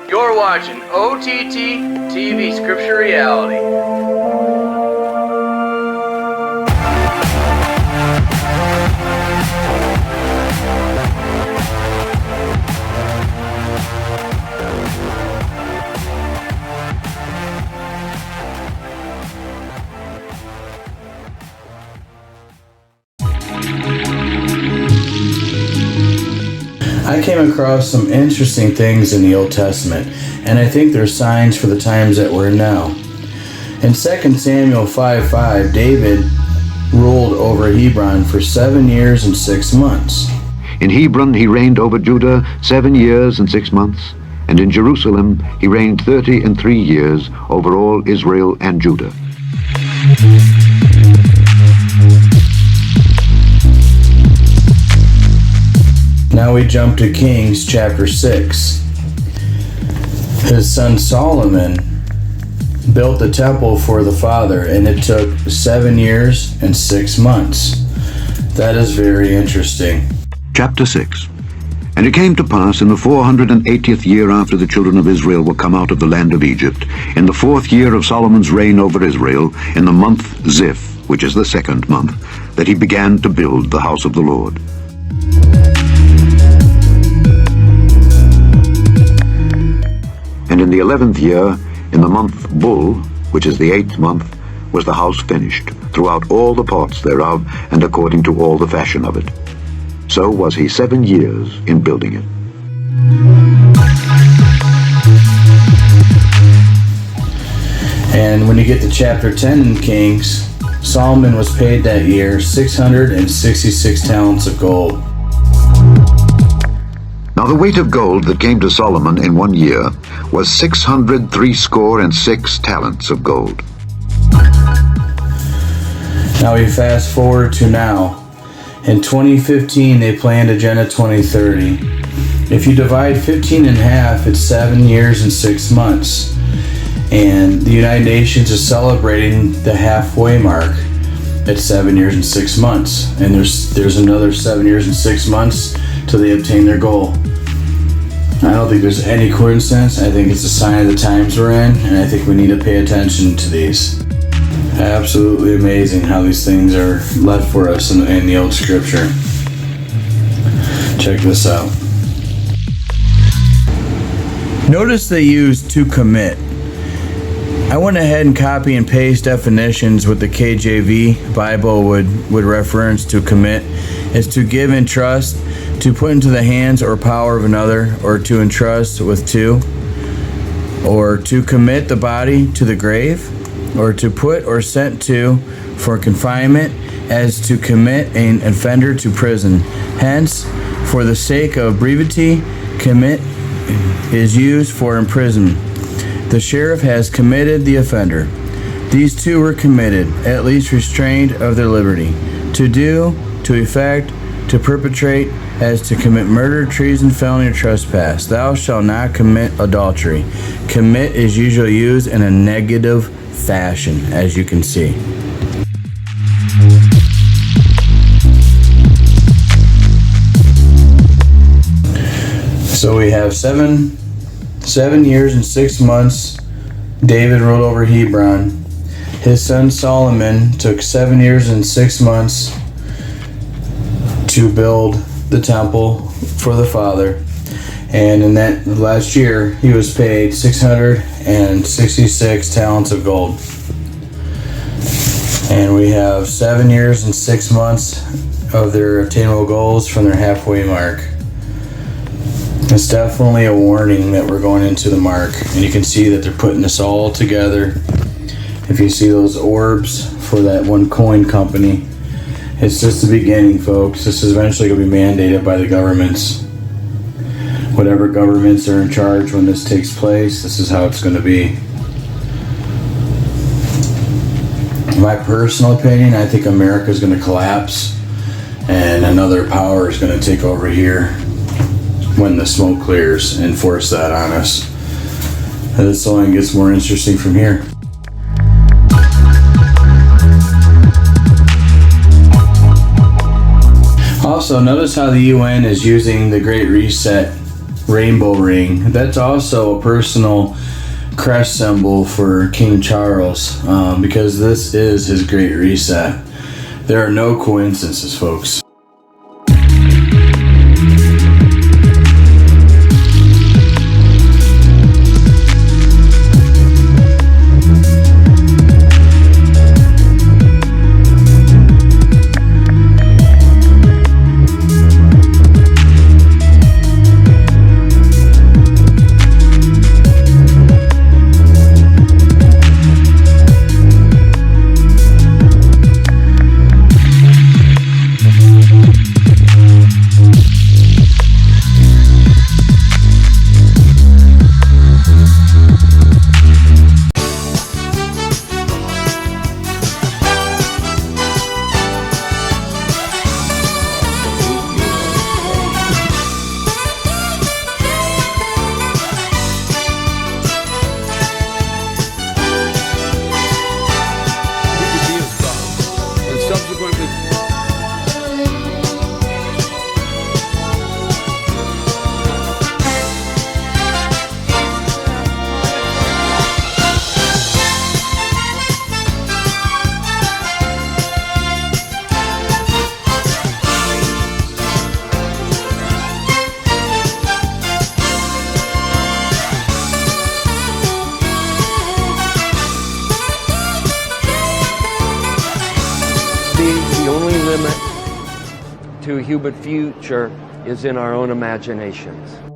You're watching OTT TV Scripture Reality. I came across some interesting things in the Old Testament, and I think they're signs for the times that we're in now. In 2 Samuel 5:5, David ruled over Hebron for 7 years and 6 months. In Hebron he reigned over Judah 7 years and 6 months, and in Jerusalem he reigned 33 years over all Israel and Judah. Now we jump to Kings chapter 6. His son Solomon built the temple for the Father, and it took 7 years and 6 months. That is very interesting. Chapter 6. And it came to pass in the 480th year after the children of Israel were come out of the land of Egypt, in the 4th year of Solomon's reign over Israel, in the month Ziph, which is the 2nd month, that he began to build the house of the Lord. And in the 11th year, in the month Bul, which is the 8th month, was the house finished, throughout all the parts thereof, and according to all the fashion of it. So was he 7 years in building it. And when you get to chapter 10 in Kings, Solomon was paid that year 666 talents of gold. Now the weight of gold that came to Solomon in 1 year was 666 talents of gold. Now we fast forward to now. In 2015, they planned Agenda 2030. If you divide 15 in half, it's 7 years and 6 months. And the United Nations is celebrating the halfway mark at 7 years and 6 months. And there's another 7 years and 6 months till they obtain their goal. I don't think there's any coincidence. I think it's a sign of the times we're in, and I think we need to pay attention to these. Absolutely amazing how these things are left for us in the old scripture. Check this out. Notice they use to commit. I went ahead and copy and paste definitions with the KJV Bible would reference to commit. Is to give in trust, to put into the hands or power of another, or to entrust with two, or to commit the body to the grave, or to put or sent to for confinement, as to commit an offender to prison. Hence, for the sake of brevity, commit is used for imprisonment. The sheriff has committed the offender. These two were committed, at least restrained of their liberty. To do, to effect, to perpetrate, as to commit murder, treason, felony, or trespass. Thou shalt not commit adultery. Commit is usually used in a negative fashion, as you can see. So we have seven years and 6 months David ruled over Hebron. His son Solomon took 7 years and 6 months to build the temple for the Father. And in that last year, he was paid 666 talents of gold. And we have 7 years and 6 months of their attainable goals from their halfway mark. It's definitely a warning that we're going into the mark. And you can see that they're putting this all together. If you see those orbs for that one coin company, it's just the beginning, folks. This is eventually going to be mandated by the governments. Whatever governments are in charge when this takes place, this is how it's going to be. In my personal opinion, I think America is going to collapse and another power is going to take over here when the smoke clears and force that on us. And this only gets more interesting from here. Also, notice how the UN is using the Great Reset rainbow ring. That's also a personal crest symbol for King Charles, because this is his Great Reset. There are no coincidences, folks. The only limit to a human future is in our own imaginations.